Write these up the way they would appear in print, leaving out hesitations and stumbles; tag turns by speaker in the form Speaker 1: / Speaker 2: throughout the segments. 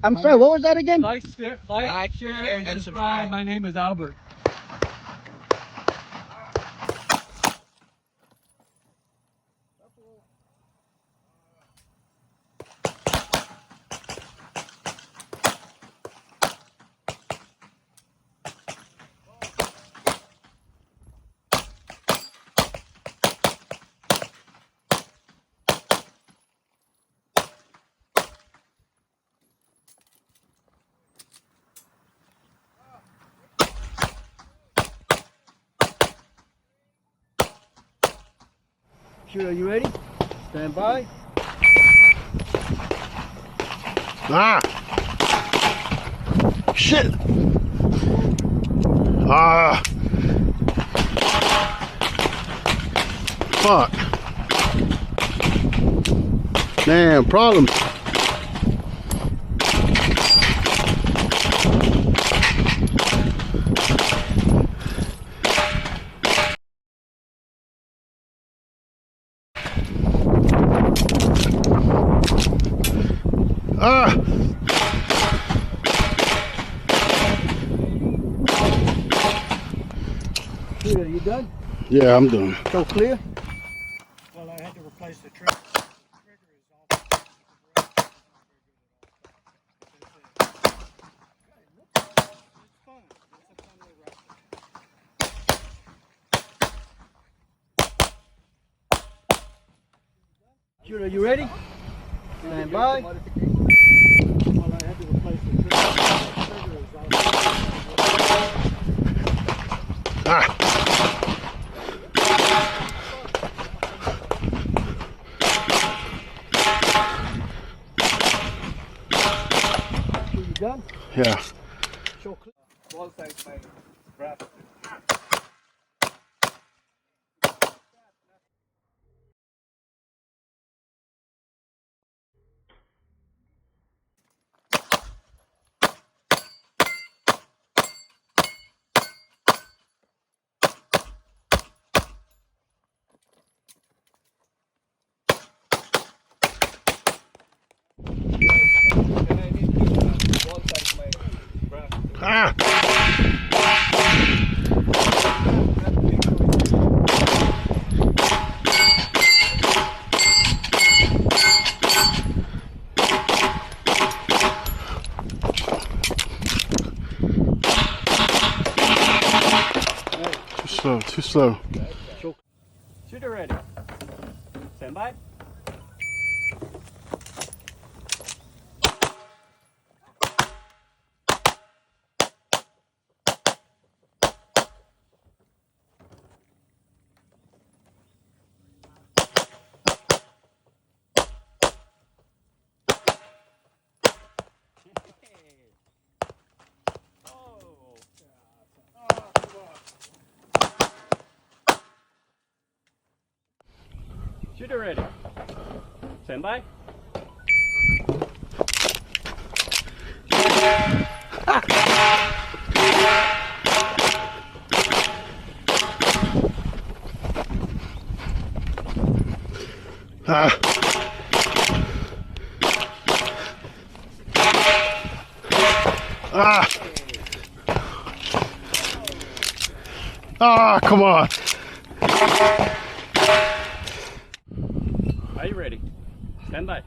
Speaker 1: I'm sorry, what was that again?
Speaker 2: Like, share, and subscribe. My name is Albert.
Speaker 1: Shooter, are you ready? Stand by.
Speaker 3: Ah! Shit! Ah! Fuck! Damn, problems. Ah!
Speaker 1: Shooter, are you done?
Speaker 3: Yeah, I'm done.
Speaker 1: So clear?
Speaker 2: Well, I had to replace the trigger.
Speaker 1: Shooter, are you ready? Stand by.
Speaker 2: Well, I had to replace the trigger.
Speaker 3: Ah!
Speaker 1: You done?
Speaker 3: Yeah.
Speaker 1: So clear.
Speaker 2: Wall side my graph.
Speaker 3: Ah! Too slow, too slow.
Speaker 2: Shooter ready. Stand by. Shooter ready. Stand by.
Speaker 3: Ah! Ah! Ah, come on.
Speaker 2: Are you ready? Stand by.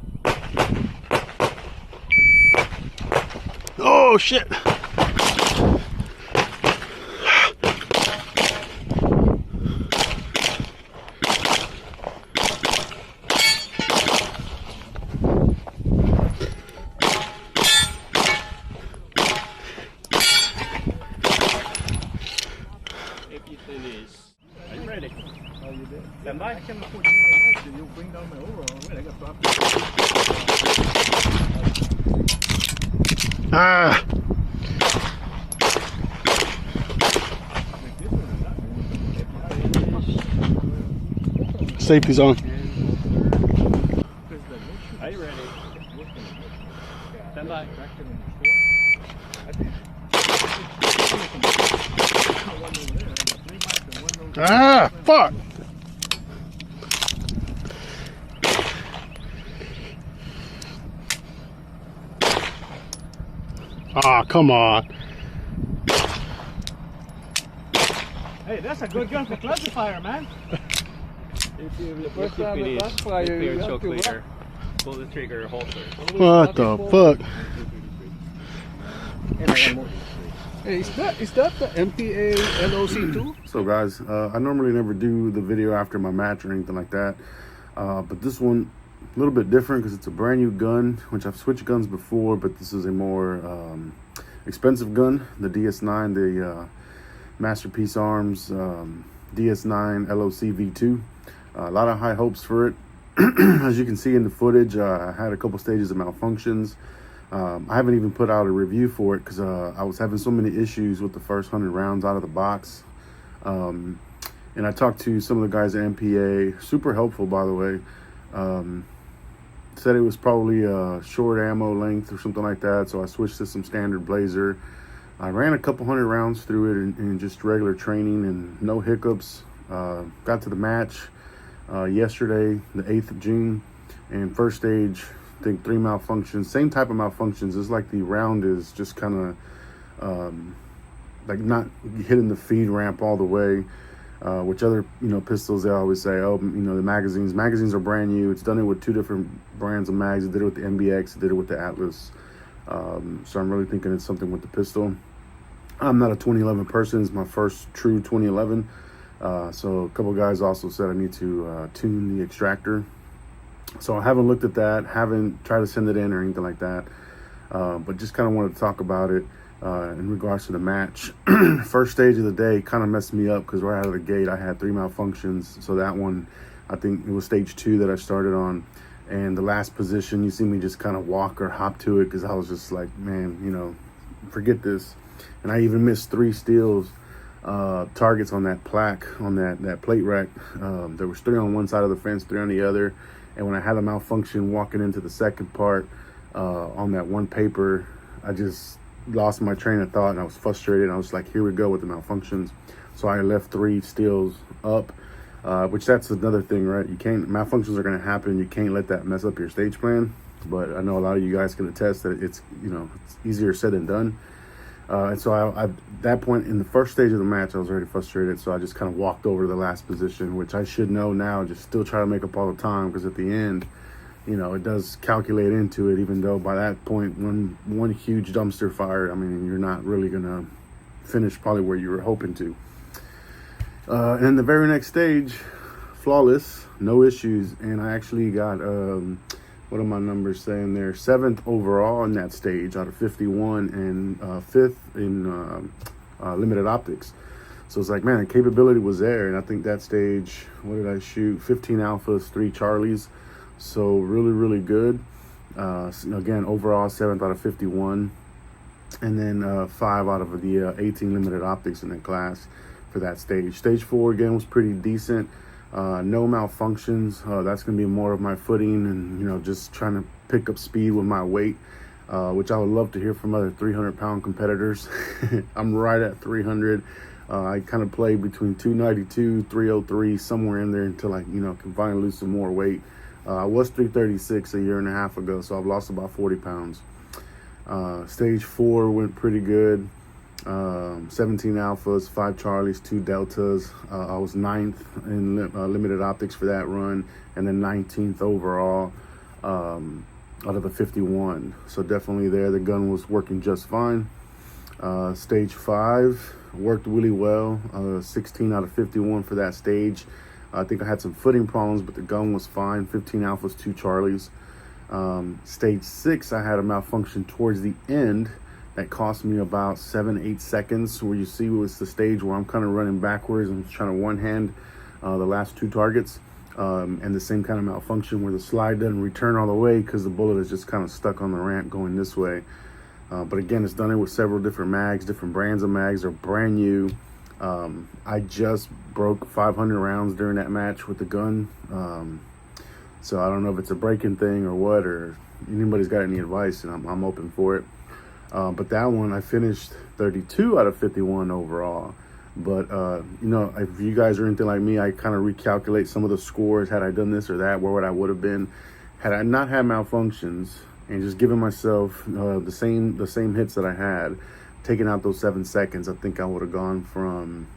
Speaker 3: Oh, shit.
Speaker 2: Everything is. Are you ready?
Speaker 1: Oh, you did?
Speaker 2: Stand by.
Speaker 1: I can't afford to do that. You'll bring down my overall. Wait, I got dropped.
Speaker 3: Ah! Safety's on.
Speaker 2: Are you ready? Stand by.
Speaker 3: Ah, fuck. Ah, come on.
Speaker 2: Hey, that's a good gun for classifier, man.
Speaker 1: The first time the classifier, you have
Speaker 4: choke
Speaker 1: to
Speaker 4: leader, pull the trigger, holster.
Speaker 3: What the fuck?
Speaker 1: Hey, is that the MPA LOC too?
Speaker 3: So guys, I normally never do the video after my match or anything like that, but this one a little bit different because it's a brand new gun, which I've switched guns before, but this is a more expensive gun, the DS9, the Masterpiece Arms DS9 LOC V2. A lot of high hopes for it. As you can see in the footage, I had a couple stages of malfunctions. I haven't even put out a review for it because I was having so many issues with the first 100 rounds out of the box. And I talked to some of the guys at MPA, super helpful by the way. Said it was probably a short ammo length or something like that, so I switched to some standard Blazer. I ran a couple 100 rounds through it in just regular training and no hiccups. Got to the match yesterday, the 8th of June, and first stage, I think 3 malfunctions, same type of malfunctions. It's like the round is just kind of like not hitting the feed ramp all the way, which other pistols they always say, oh, the magazines are brand new. It's done it with 2 different brands of mags. It did it with the MBX, it did it with the Atlas. So I'm really thinking it's something with the pistol. I'm not a 2011 person. It's my first true 2011. So a couple guys also said I need to tune the extractor. So I haven't looked at that, haven't tried to send it in or anything like that. But just kind of wanted to talk about it in regards to the match. First stage of the day kind of messed me up because right out of the gate I had 3 malfunctions. So that one, I think it was stage 2 that I started on. And the last position, you see me just kind of walk or hop to it because I was just like, man, forget this. And I even missed 3 steals, targets on that plaque, on that plate rack. There was 3 on one side of the fence, 3 on the other. And when I had a malfunction walking into the second part on that one paper, I just lost my train of thought and I was frustrated. I was like, here we go with the malfunctions. So I left 3 steals up, which that's another thing, right? Malfunctions are going to happen. You can't let that mess up your stage plan. But I know a lot of you guys can attest that it's easier said than done. And so I, at that point in the first stage of the match, I was already frustrated. So I just kind of walked over to the last position, which I should know now, just still try to make up all the time. Because at the end, it does calculate into it, even though by that point, one huge dumpster fire, I mean, you're not really going to finish probably where you were hoping to. And then the very next stage, flawless, no issues. And I actually got, what are my numbers saying there? 7th overall in that stage out of 51 and 5th in limited optics. So it's like, man, the capability was there. And I think that stage, what did I shoot? 15 alphas, 3 Charlies. So really, really good. Again, overall 7th out of 51. And then 5 out of the 18 limited optics in that class for that stage. Stage 4 again was pretty decent. No malfunctions. That's going to be more of my footing and, just trying to pick up speed with my weight, which I would love to hear from other 300-pound competitors. I'm right at 300. I kind of play between 292, 303, somewhere in there until I, can finally lose some more weight. I was 336 a year and a half ago, so I've lost about 40 pounds. Stage 4 went pretty good. 17 alphas, 5 Charlies, 2 deltas. I was 9th in limited optics for that run, and then 19th overall out of the 51. So definitely there, the gun was working just fine. Stage 5 worked really well. 16 out of 51 for that stage. I think I had some footing problems, but the gun was fine. 15 alphas, 2 Charlies. Stage 6, I had a malfunction towards the end that cost me about 7-8 seconds, where you see was the stage where I'm kind of running backwards and trying to one-hand the last 2 targets, and the same kind of malfunction where the slide doesn't return all the way because the bullet is just kind of stuck on the ramp going this way. But again, it's done it with several different mags, different brands of mags. They're brand new. I just broke 500 rounds during that match with the gun. So I don't know if it's a breaking thing or what, or anybody's got any advice, and I'm open for it. But that one, I finished 32 out of 51 overall. But, if you guys are anything like me, I kind of recalculate some of the scores. Had I done this or that, where would I would have been? Had I not had malfunctions, and just giving myself the same hits that I had, taking out those 7 seconds, I think I would have gone from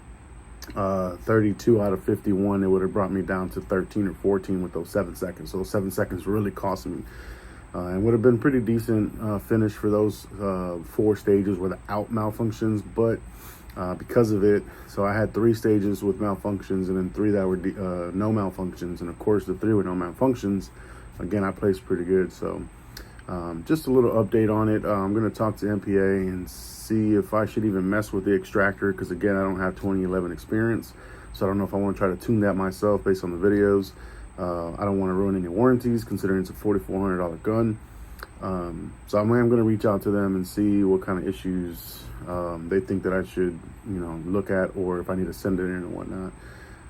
Speaker 3: 32 out of 51. It would have brought me down to 13 or 14 with those 7 seconds. So those 7 seconds really cost me, and would have been pretty decent finish for those 4 stages without malfunctions. But because of it, so I had 3 stages with malfunctions, and then 3 that were no malfunctions. And of course, the 3 with no malfunctions, again, I placed pretty good. So just a little update on it. I'm going to talk to MPA and see if I should even mess with the extractor, because again, I don't have 2011 experience, so I don't know if I want to try to tune that myself based on the videos. I don't want to ruin any warranties, considering it's a $4,400 gun. So I'm going to reach out to them and see what kind of issues they think that I should, look at, or if I need to send it in and whatnot.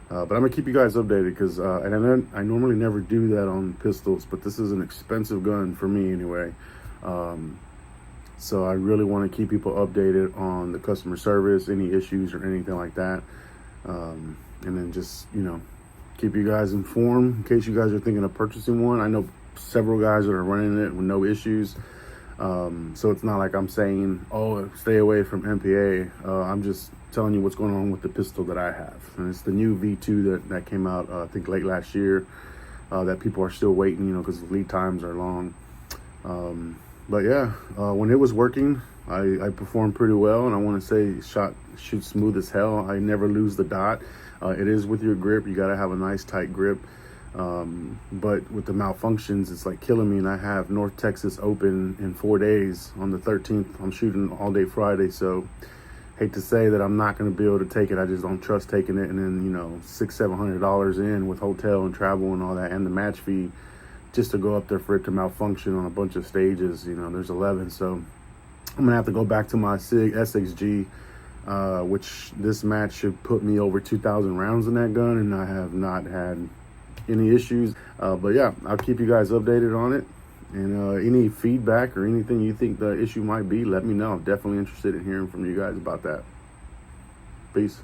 Speaker 3: But I'm gonna keep you guys updated, because and I normally never do that on pistols, but this is an expensive gun for me anyway. So I really want to keep people updated on the customer service, any issues or anything like that, and then just keep you guys informed in case you guys are thinking of purchasing one. I know several guys that are running it with no issues. So it's not like I'm saying, oh, stay away from MPA. I'm just telling you what's going on with the pistol that I have. And it's the new V2 that came out, I think late last year, that people are still waiting, because the lead times are long. But yeah, when it was working, I performed pretty well, and I want to say shoot smooth as hell. I never lose the dot. It is with your grip. You got to have a nice tight grip. But with the malfunctions, it's like killing me. And I have North Texas open in 4 days. On the 13th, I'm shooting all day Friday, so hate to say that I'm not going to be able to take it. I just don't trust taking it. And then $600-700 in with hotel and travel and all that, and the match fee just to go up there for it to malfunction on a bunch of stages. There's 11, so I'm gonna have to go back to my SIG SXG, which this match should put me over 2,000 rounds in that gun, and I have not had any issues. But yeah, I'll keep you guys updated on it, and any feedback or anything you think the issue might be, let me know. I'm definitely interested in hearing from you guys about that. Peace.